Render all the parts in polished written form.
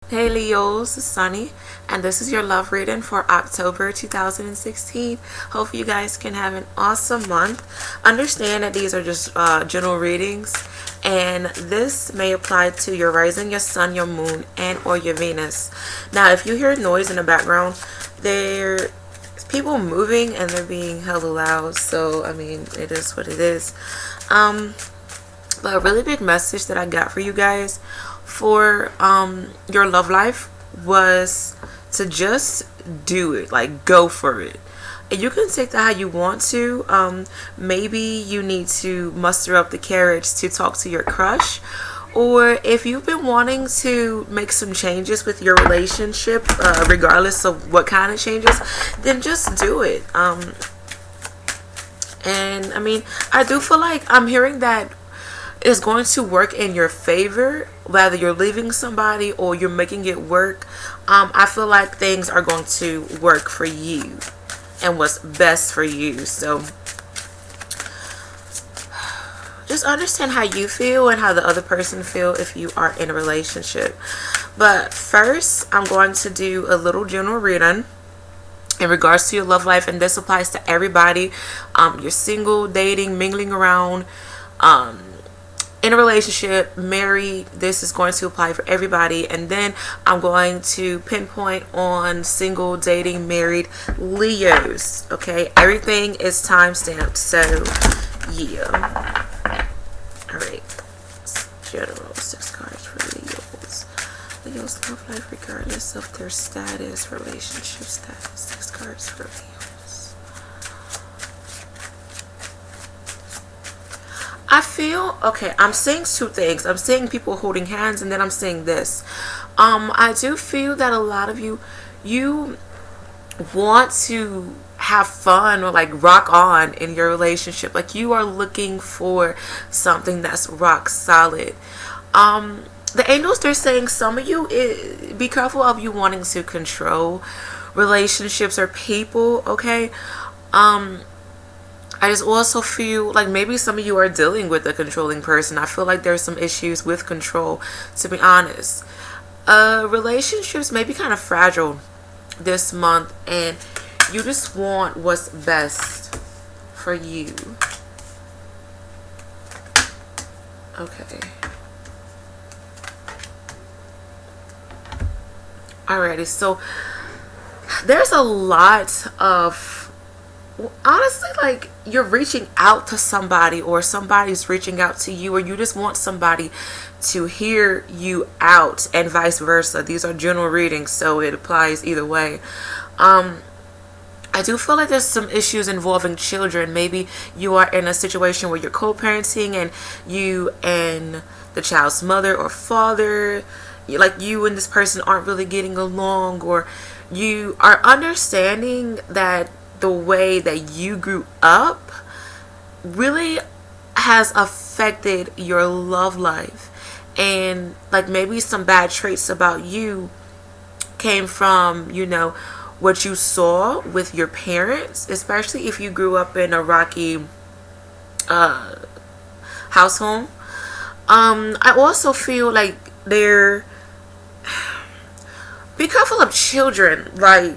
Hey Leos, it's Sunny, and this is your love reading for October 2016. Hope you guys can have an awesome month. Understand that these are just general readings, and this may apply to your rising, your sun, your moon, and or your Venus. Now, if you hear noise in the background, there's people moving and they're being hella loud, so I mean, it is what it is. But a really big message that I got for you guys for your love life was to just do it, like go for it. And you can take that how you want to. Maybe you need to muster up the courage to talk to your crush, or if you've been wanting to make some changes with your relationship, regardless of what kind of changes, then just do it. And I mean, I do feel like I'm hearing that is going to work in your favor, whether you're leaving somebody or you're making it work. I feel like things are going to work for you and what's best for you. So just understand how you feel and how the other person feel if you are in a relationship. But first, I'm going to do a little general reading in regards to your love life, and this applies to everybody. You're single, dating, mingling around, in a relationship, married. This is going to apply for everybody. And then I'm going to pinpoint on single, dating, married Leos. Okay, everything is time stamped, so yeah. All right, general 6 cards for Leos. Leos love life regardless of their status, relationship status. 6 cards for Leos. I feel, okay, I'm seeing two things. I'm seeing people holding hands, and then I'm seeing this. I do feel that a lot of you want to have fun or like rock on in your relationship. Like you are looking for something that's rock solid. The angels, they're saying some of you, be careful of you wanting to control relationships or people, okay? I just also feel like maybe some of you are dealing with a controlling person. I feel like there's some issues with control, to be honest. Relationships may be kind of fragile this month, and you just want what's best for you. Okay. Alrighty, so there's a lot of, honestly, like you're reaching out to somebody or somebody's reaching out to you, or you just want somebody to hear you out, and vice versa. These are general readings, so it applies either way. I do feel like there's some issues involving children. Maybe you are in a situation where you're co-parenting and you and the child's mother or father, like you and this person aren't really getting along, or you are understanding that the way that you grew up really has affected your love life, and like maybe some bad traits about you came from, you know, what you saw with your parents, especially if you grew up in a rocky household. I also feel like be careful of children. Like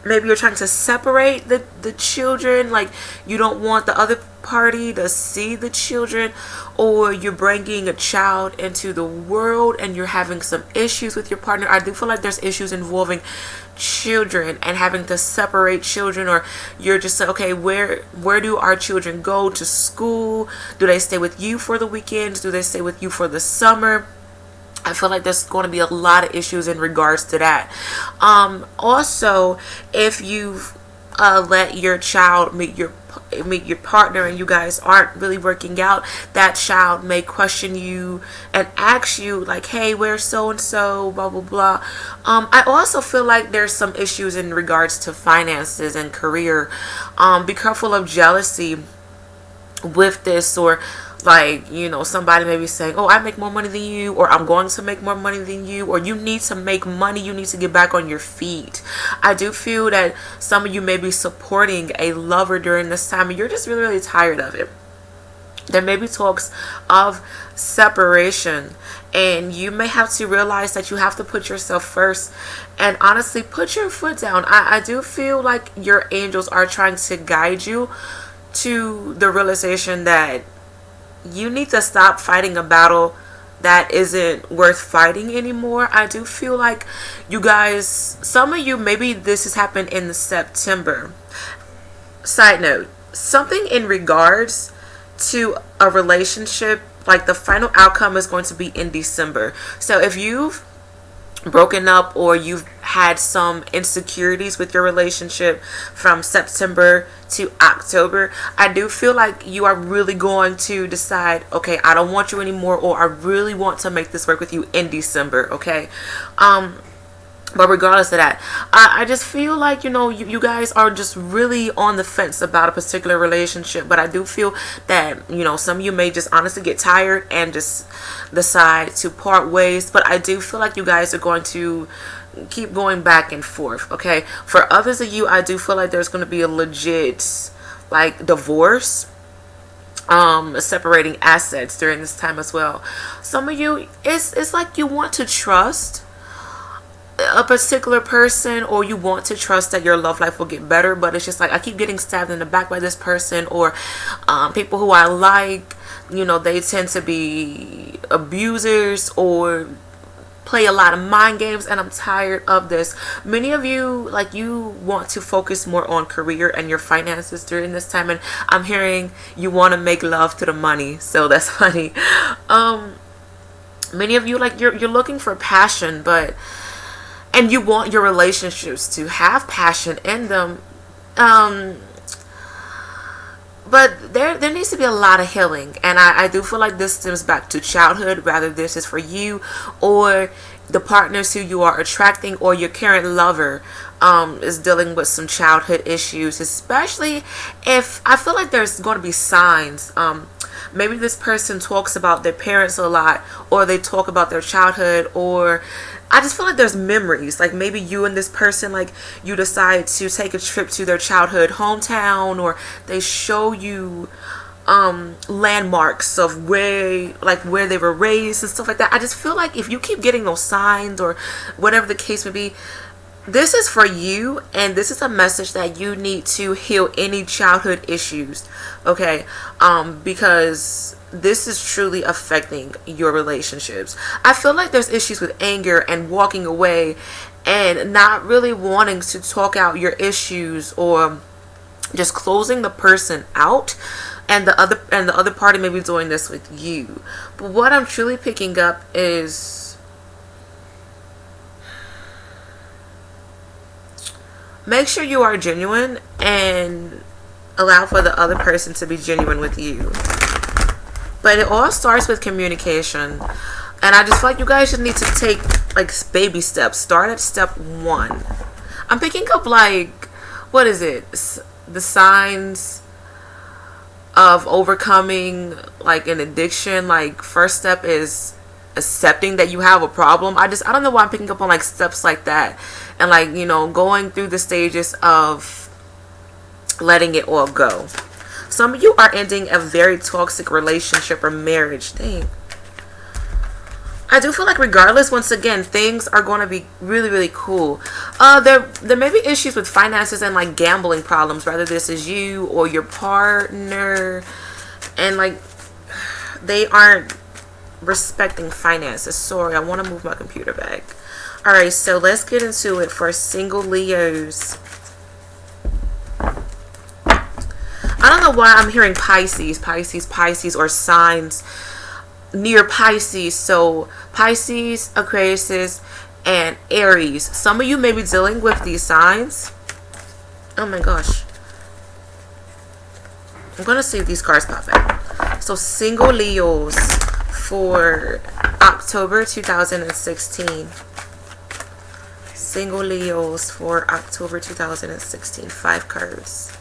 maybe you're trying to separate the children, like you don't want the other party to see the children, or you're bringing a child into the world and you're having some issues with your partner. I do feel like there's issues involving children and having to separate children, or you're just like, okay, where do our children go to school? Do they stay with you for the weekends? Do they stay with you for the summer? I feel like there's going to be a lot of issues in regards to that. Also, if you've let your child meet your partner and you guys aren't really working out, that child may question you and ask you like, hey, where's so and so, blah blah blah. I also feel like there's some issues in regards to finances and career. Be careful of jealousy with this, or like, you know, somebody may be saying, oh, I make more money than you, or I'm going to make more money than you, or you need to make money, you need to get back on your feet. I do feel that some of you may be supporting a lover during this time and you're just really tired of it. There may be talks of separation, And you may have to realize that you have to put yourself first and honestly put your foot down. I do feel like your angels are trying to guide you to the realization that you need to stop fighting a battle that isn't worth fighting anymore. I do feel like you guys, some of you, maybe this has happened in September. Side note, something in regards to a relationship, like the final outcome is going to be in December. So if you've broken up or you've had some insecurities with your relationship from September to October, I do feel like you are really going to decide, okay, I don't want you anymore, or I really want to make this work with you in December. Okay. But regardless of that, I just feel like, you guys are just really on the fence about a particular relationship. But I do feel that, some of you may just honestly get tired and just decide to part ways. But I do feel like you guys are going to keep going back and forth. Okay. For others of you, I do feel like there's going to be a legit, like, divorce, separating assets during this time as well. Some of you, it's like you want to trust a particular person, or you want to trust that your love life will get better, but it's just like, I keep getting stabbed in the back by this person, or people who I like, they tend to be abusers or play a lot of mind games, and I'm tired of this. Many of you, like, you want to focus more on career and your finances during this time, and I'm hearing you want to make love to the money, so that's funny. Many of you, like, you're looking for passion, and you want your relationships to have passion in them. But there needs to be a lot of healing. And I do feel like this stems back to childhood, whether this is for you or the partners who you are attracting, or your current lover is dealing with some childhood issues, especially if I feel like there's going to be signs. Maybe this person talks about their parents a lot, or they talk about their childhood, or I just feel like there's memories. Like, maybe you and this person, like, you decide to take a trip to their childhood hometown, or they show you landmarks of where they were raised and stuff like that. I just feel like if you keep getting those signs, or whatever the case may be, this is for you, and this is a message that you need to heal any childhood issues. Okay. Because this is truly affecting your relationships. I feel like there's issues with anger and walking away and not really wanting to talk out your issues, or just closing the person out, and the other party may be doing this with you. But what I'm truly picking up is, make sure you are genuine and allow for the other person to be genuine with you. But it all starts with communication. And I just feel like you guys just need to take, like, baby steps. Start at step 1. I'm picking up, like, what is it? The signs of overcoming, like, an addiction. Like, first step is accepting that you have a problem. I don't know why I'm picking up on, like, steps like that. And, like, going through the stages of letting it all go. Some of you are ending a very toxic relationship or marriage. Dang. I do feel like, regardless, once again, things are going to be really, really cool. There may be issues with finances and, like, gambling problems, whether this is you or your partner, and, like, they aren't respecting finances. Sorry, I want to move my computer back. Alright, so let's get into it for single Leos. I don't know why I'm hearing Pisces, or signs near Pisces. So Pisces, Aquarius, and Aries. Some of you may be dealing with these signs. Oh my gosh. I'm going to see if these cards pop out. So single Leos for October 2016. Single Leos for October 2016. 5 cards.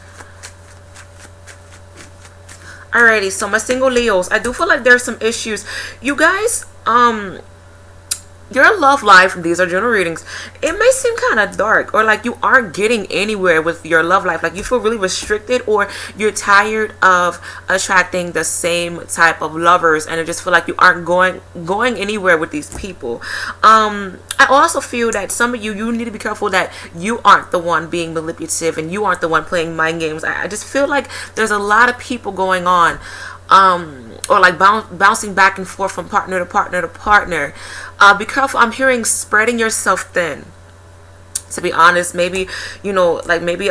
Alrighty, so my single Leos, I do feel like there's some issues. You guys, your love life, these are general readings, it may seem kind of dark, or like you aren't getting anywhere with your love life. Like you feel really restricted, or you're tired of attracting the same type of lovers, and I just feel like you aren't going anywhere with these people. I also feel that some of you need to be careful that you aren't the one being manipulative, and you aren't the one playing mind games. I just feel like there's a lot of people going on, or like bouncing back and forth from partner to partner to partner. Be careful. I'm hearing spreading yourself thin. To be honest, maybe like maybe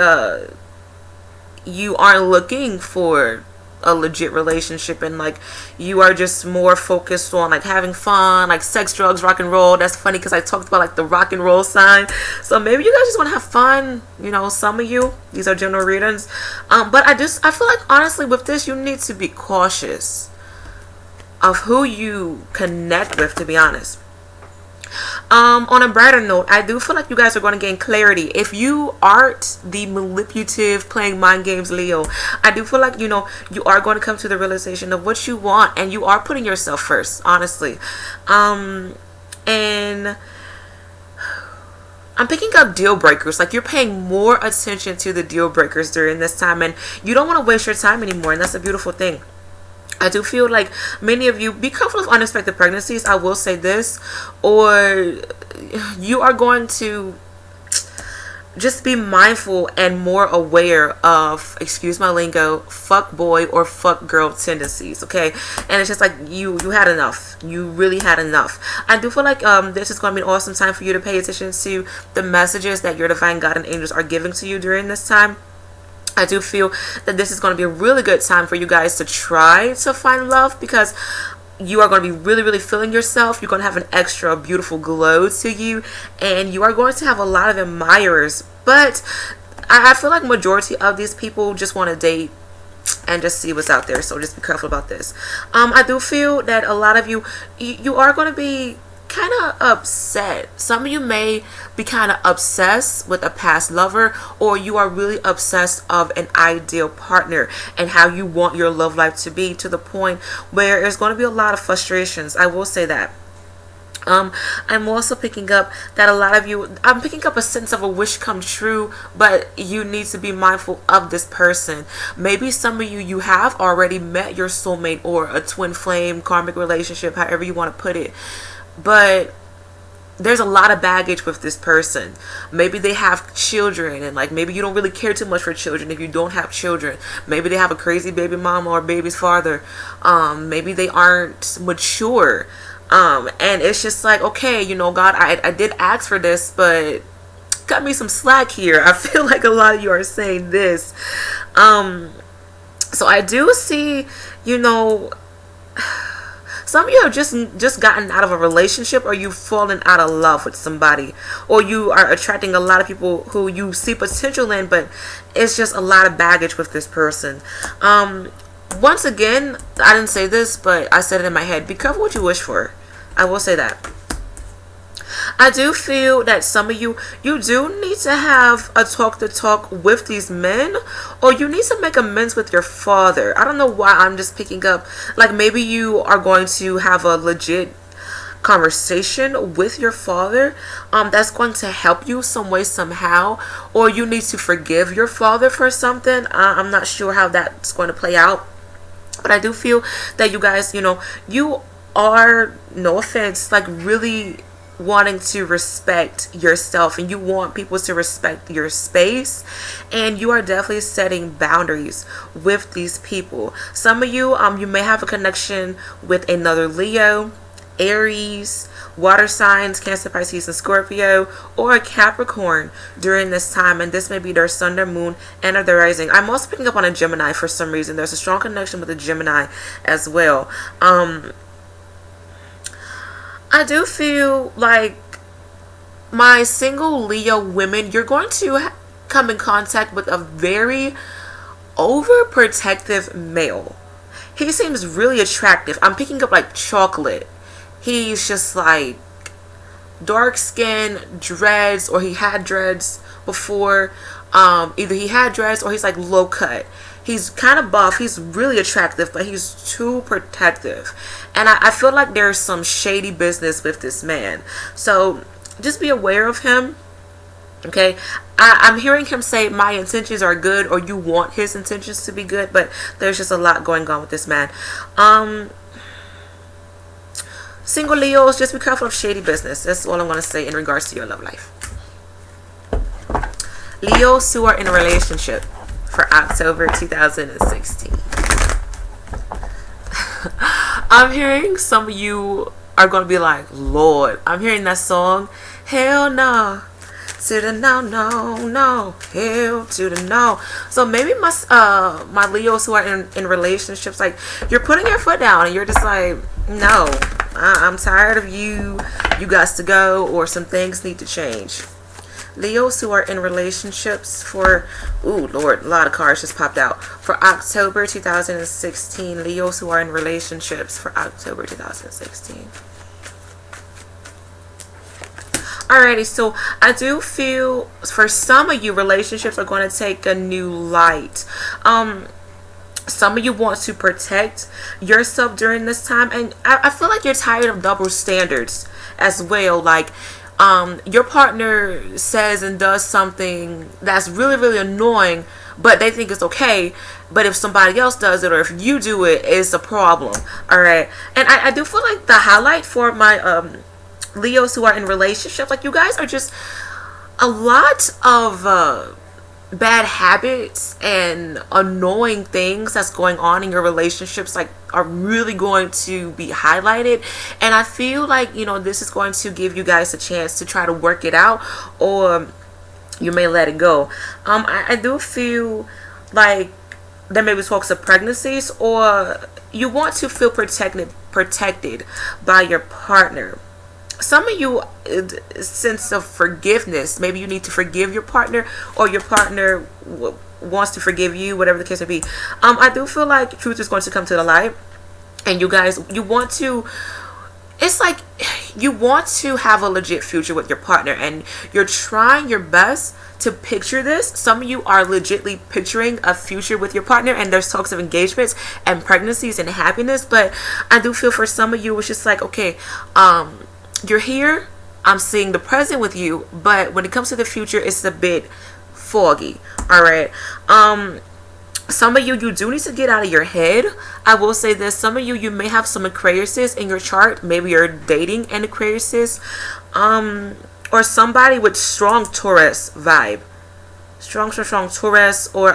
you aren't looking for a legit relationship, and like you are just more focused on like having fun, like sex, drugs, rock and roll. That's funny because I talked about like the rock and roll sign. So maybe you guys just want to have fun. Some of you, these are general readings. But I feel like honestly with this, you need to be cautious of who you connect with, to be honest. On a brighter note, I do feel like you guys are going to gain clarity. If you aren't the manipulative, playing mind games Leo, I do feel like, you are going to come to the realization of what you want, and you are putting yourself first, honestly. And I'm picking up deal breakers. Like you're paying more attention to the deal breakers during this time, and you don't want to waste your time anymore, and that's a beautiful thing. I do feel like many of you, be careful of unexpected pregnancies. I will say this, or you are going to just be mindful and more aware of, excuse my lingo, fuck boy or fuck girl tendencies, okay? And it's just like you had enough. You really had enough. I do feel like this is going to be an awesome time for you to pay attention to the messages that your divine God and angels are giving to you during this time. I do feel that this is going to be a really good time for you guys to try to find love, because you are going to be really, really feeling yourself. You're going to have an extra beautiful glow to you, and you are going to have a lot of admirers. But I feel like majority of these people just want to date and just see what's out there. So just be careful about this. I do feel that a lot of you are going to be kind of upset. Some of you may be kind of obsessed with a past lover, or you are really obsessed of an ideal partner and how you want your love life to be, to the point where there's going to be a lot of frustrations. I will say that. I'm also picking up that a lot of you, I'm picking up a sense of a wish come true, but you need to be mindful of this person. Maybe some of you have already met your soulmate or a twin flame karmic relationship, however you want to put it. But there's a lot of baggage with this person. Maybe they have children, and like maybe you don't really care too much for children if you don't have children. Maybe they have a crazy baby mama or baby's father. Maybe they aren't mature. And it's just like, okay, God, I did ask for this, but cut me some slack here. I feel like a lot of you are saying this. So I do see, some of you have just gotten out of a relationship, or you've fallen out of love with somebody, or you are attracting a lot of people who you see potential in, but it's just a lot of baggage with this person. Once again, I didn't say this, but I said it in my head. Be careful what you wish for. I will say that. I do feel that some of you do need to have a talk with these men, or you need to make amends with your father. I don't know why I'm just picking up, like maybe you are going to have a legit conversation with your father that's going to help you some way, somehow, or you need to forgive your father for something. I'm not sure how that's going to play out, but I do feel that you guys, you are, no offense, like really wanting to respect yourself, and you want people to respect your space, and you are definitely setting boundaries with these people. Some of you you may have a connection with another Leo, Aries, water signs, Cancer, Pisces, and Scorpio, or a Capricorn during this time, and this may be their sun, their moon, and or their rising. I'm also picking up on a Gemini for some reason. There's a strong connection with a Gemini as well. I do feel like my single Leo women, you're going to come in contact with a very overprotective male. He seems really attractive. I'm picking up like chocolate. He's just like dark skin, dreads, or he had dreads before. Either he had dreads or he's like low cut. He's kind of buff. He's really attractive, but he's too protective. And I feel like there's some shady business with this man. So just be aware of him. Okay. I'm hearing him say my intentions are good, or you want his intentions to be good, but there's just a lot going on with this man. Single Leos, just be careful of shady business. That's all I'm going to say in regards to your love life. Leos who are in a relationship for October 2016. I'm hearing some of you are going to be like, Lord, I'm hearing that song, hell no, to the no, no, no, hell to the no. So maybe my Leos who are in relationships, like, you're putting your foot down and you're just like, no, I'm tired of you got to go, or some things need to change. Leos who are in relationships for, ooh, Lord, a lot of cards just popped out. For October 2016, Leos who are in relationships for October 2016. Alrighty, so I do feel for some of you, relationships are going to take a new light. Some of you want to protect yourself during this time, and I feel like you're tired of double standards as well. Like, your partner says and does something that's really, really annoying, but they think it's okay. But if somebody else does it, or if you do it, it's a problem. All right. And I do feel like the highlight for my Leos who are in relationships, like, you guys are just a lot of bad habits and annoying things that's going on in your relationships, like, are really going to be highlighted. And I feel like, you know, this is going to give you guys a chance to try to work it out, or you may let it go. I do feel like there may be talks of pregnancies, or you want to feel protected by your partner. Some of you, sense of forgiveness. Maybe you need to forgive your partner, or your partner wants to forgive you, whatever the case may be. I do feel like truth is going to come to the light, and you guys, you want to, it's like you want to have a legit future with your partner, and you're trying your best to picture this. Some of you are legitly picturing a future with your partner, and there's talks of engagements and pregnancies and happiness. But I do feel for some of you, it's just like, okay, you're here, I'm seeing the present with you, but when it comes to the future, it's a bit foggy. All right. Some of you do need to get out of your head. I will say this, some of you may have some Aquariuses in your chart. Maybe you're dating an Aquariuses, or somebody with strong Taurus vibe, strong Taurus, or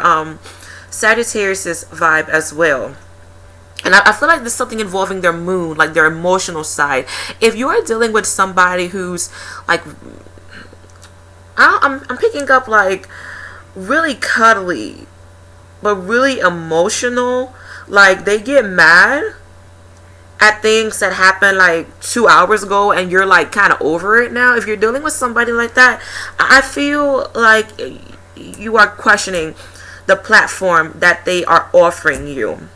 Sagittarius vibe as well. And I feel like there's something involving their moon, like their emotional side. If you are dealing with somebody who's like, I'm picking up like really cuddly, but really emotional. Like, they get mad at things that happened like 2 hours ago, and you're like kind of over it now. If you're dealing with somebody like that, I feel like you are questioning the platform that they are offering you.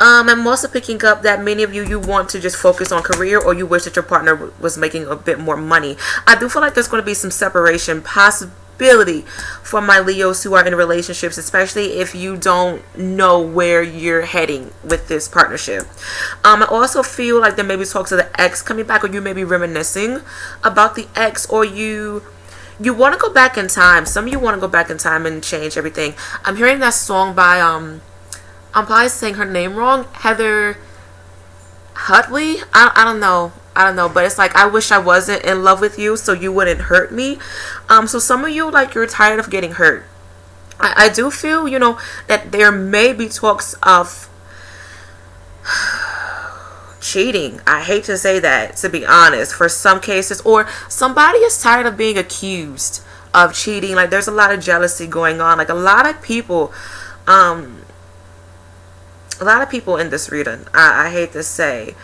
I'm also picking up that many of you want to just focus on career, or you wish that your partner was making a bit more money. I do feel like there's going to be some separation possibility for my Leos who are in relationships, especially if you don't know where you're heading with this partnership. I also feel like there may be talks of the ex coming back, or you may be reminiscing about the ex, or you want to go back in time. Some of you want to go back in time and change everything. I'm hearing that song by I'm probably saying her name wrong, Heather Hutley. I don't know, but it's like, I wish I wasn't in love with you so you wouldn't hurt me. So some of you, like, you're tired of getting hurt. I do feel, you know, that there may be talks of cheating. I hate to say that, to be honest, for some cases, or somebody is tired of being accused of cheating. Like, there's a lot of jealousy going on. Like, a lot of people in this reading, I hate to say,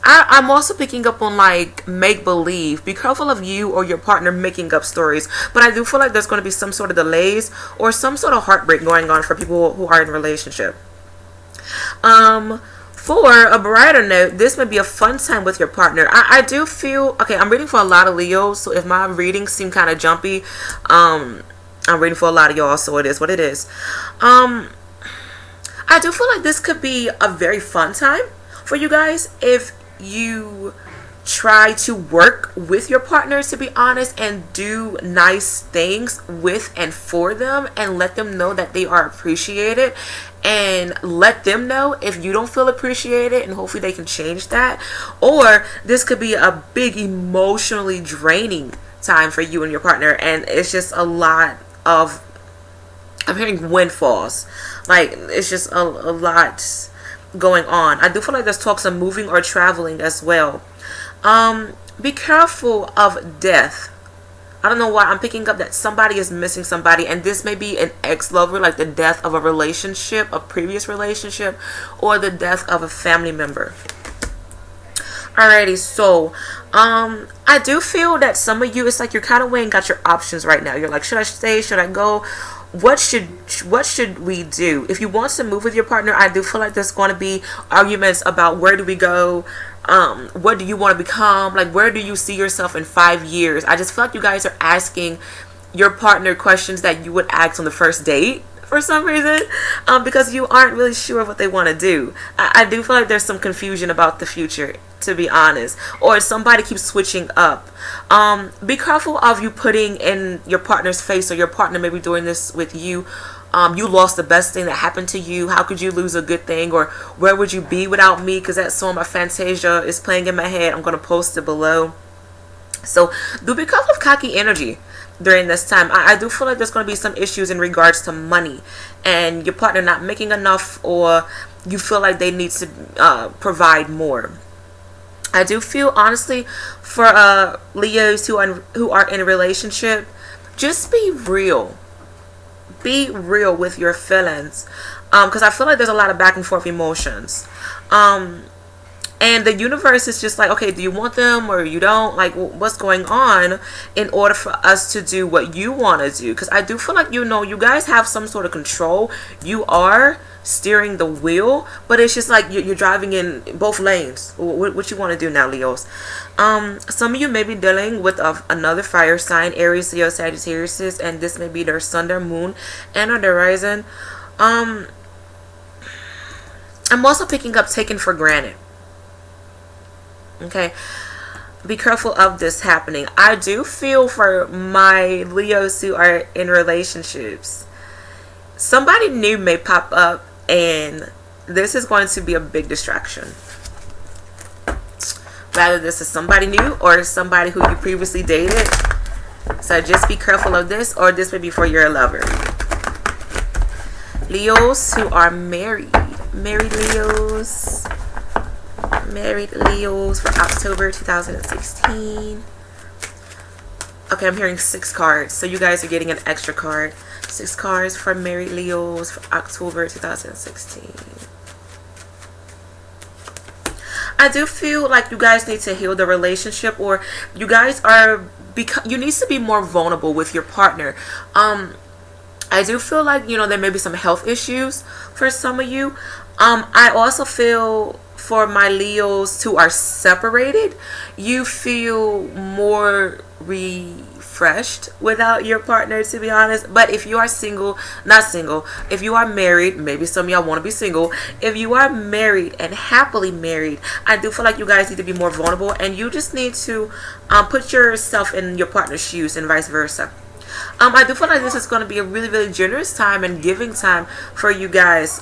I'm also picking up on like make-believe. Be careful of you or your partner making up stories. But I do feel like there's going to be some sort of delays or some sort of heartbreak going on for people who are in a relationship. For a brighter note, this may be a fun time with your partner. I do feel, okay, I'm reading for a lot of Leos, so if my readings seem kind of jumpy, I'm reading for a lot of y'all, so it is what it is. I do feel like this could be a very fun time for you guys if you try to work with your partner, to be honest, and do nice things with and for them, and let them know that they are appreciated, and let them know if you don't feel appreciated, and hopefully they can change that. Or this could be a big emotionally draining time for you and your partner, and it's just a lot of, I'm hearing windfalls, like it's just a lot going on. I do feel like there's talks of moving or traveling as well. Be careful of death. I don't know why I'm picking up that somebody is missing somebody, and this may be an ex-lover, like the death of a relationship, a previous relationship, or the death of a family member. Alrighty, so I do feel that some of you, it's like you're kind of weighing out your options right now. You're like, should I stay? Should I go? What should we do? If you want to move with your partner, I do feel like there's going to be arguments about where do we go, what do you want to become, like where do you see yourself in 5 years. I just feel like you guys are asking your partner questions that you would ask on the first date for some reason, because you aren't really sure what they want to do. I do feel like there's some confusion about the future, to be honest, or somebody keeps switching up. Be careful of you putting in your partner's face, or your partner may be doing this with you. You lost the best thing that happened to you. How could you lose a good thing? Or where would you be without me? Because that song by Fantasia is playing in my head. I'm going to post it below. So do be careful of cocky energy during this time. I do feel like there's going to be some issues in regards to money and your partner not making enough, or you feel like they need to provide more. I do feel, honestly, for Leos who are in a relationship, just be real. Be real with your feelings, because I feel like there's a lot of back and forth emotions, and the universe is just like, okay, do you want them or you don't? Like, what's going on in order for us to do what you want to do? Because I do feel like, you guys have some sort of control. You are steering the wheel, but it's just like you're driving in both lanes. What you want to do now, Leos? Some of you may be dealing with another fire sign, Aries, Leo, Sagittarius, and this may be their sun, their moon, and or their rising. I'm also picking up taken for granted. Okay, be careful of this happening. I do feel for my Leos who are in relationships, somebody new may pop up, and this is going to be a big distraction. Whether this is somebody new or somebody who you previously dated. So just be careful of this, or this may be for your lover. Leos who are married. Married Leos for October 2016. Okay, I'm hearing 6 cards, so you guys are getting an extra card. 6 cards for married Leos for October 2016. I do feel like you guys need to heal the relationship, or you guys are, you need to be more vulnerable with your partner. I do feel like, there may be some health issues for some of you. I also feel for my Leos who are separated, you feel more refreshed without your partner, to be honest. But if you are single, not single, if you are married, maybe some of y'all want to be single. If you are married and happily married, I do feel like you guys need to be more vulnerable, and you just need to put yourself in your partner's shoes and vice versa. I do feel like this is going to be a really, really generous time and giving time for you guys.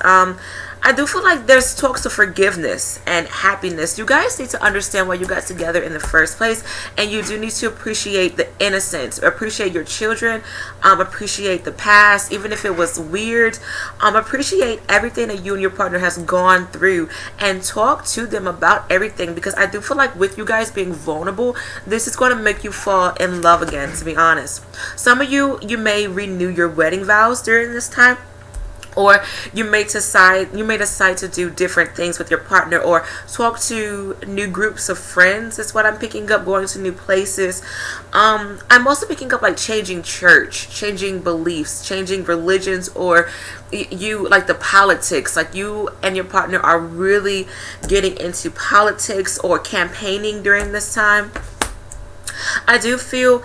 I do feel like there's talks of forgiveness and happiness. You guys need to understand why you got together in the first place, and you do need to appreciate the innocence, appreciate your children, appreciate the past, even if it was weird. Appreciate everything that you and your partner has gone through, and talk to them about everything, because I do feel like with you guys being vulnerable, this is going to make you fall in love again, to be honest. Some of you may renew your wedding vows during this time, or you may decide to do different things with your partner, or talk to new groups of friends. Is what I'm picking up. Going to new places. I'm also picking up like changing church, changing beliefs, changing religions, or you like the politics, like you and your partner are really getting into politics or campaigning during this time. I do feel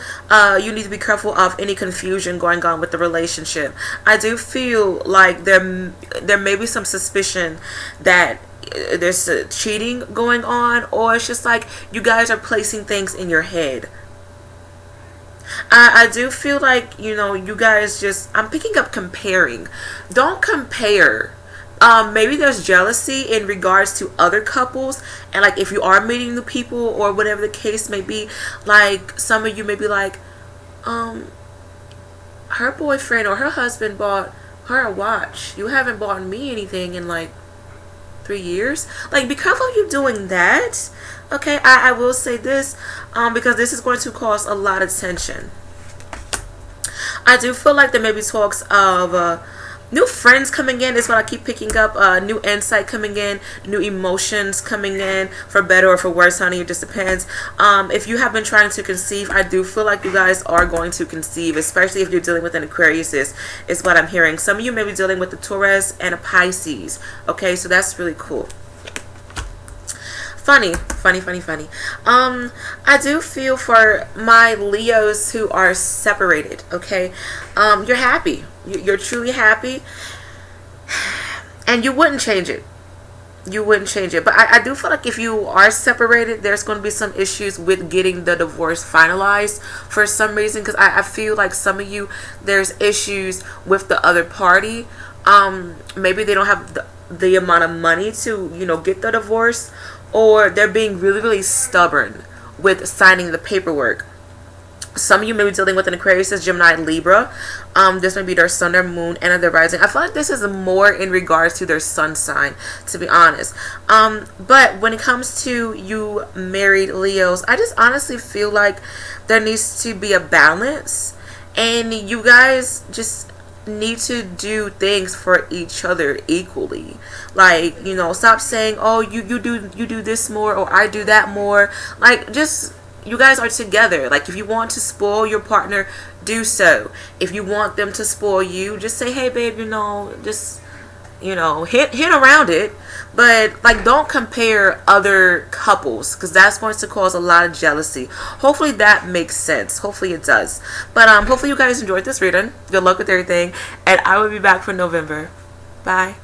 you need to be careful of any confusion going on with the relationship. I do feel like there may be some suspicion that there's cheating going on, or it's just like you guys are placing things in your head. I do feel like, you guys just, I'm picking up comparing. Don't compare. Maybe there's jealousy in regards to other couples, and like if you are meeting new people or whatever the case may be, like some of you may be like, um, her boyfriend or her husband bought her a watch. You haven't bought me anything in like 3 years. Like, be careful of you doing that. Okay, I will say this, because this is going to cause a lot of tension. I do feel like there may be talks of new friends coming in. Is what I keep picking up. New insight coming in, new emotions coming in, for better or for worse, honey. It just depends. If you have been trying to conceive, I do feel like you guys are going to conceive, especially if you're dealing with an Aquarius. Is what I'm hearing. Some of you may be dealing with a Taurus and a Pisces. Okay, so that's really cool. Funny. I do feel for my Leos who are separated. Okay, you're happy. You're truly happy, and you wouldn't change it. You wouldn't change it. But I do feel like if you are separated, there's going to be some issues with getting the divorce finalized for some reason. Because I feel like some of you, there's issues with the other party. Maybe they don't have the amount of money to, get the divorce, or they're being really, really stubborn with signing the paperwork. Some of you may be dealing with an Aquarius, Gemini, Libra. This may be their sun, their moon, and their rising. I feel like this is more in regards to their sun sign, to be honest. But when it comes to you married Leos, I just honestly feel like there needs to be a balance, and you guys just need to do things for each other equally. Like, stop saying, oh, you do this more, or I do that more. Like, just, you guys are together. Like, if you want to spoil your partner, do so. If you want them to spoil you, just say, hey babe, just hit around it. But like, don't compare other couples, because that's going to cause a lot of jealousy. Hopefully that makes sense. Hopefully it does. But hopefully you guys enjoyed this reading. Good luck with everything, and I will be back for November. Bye.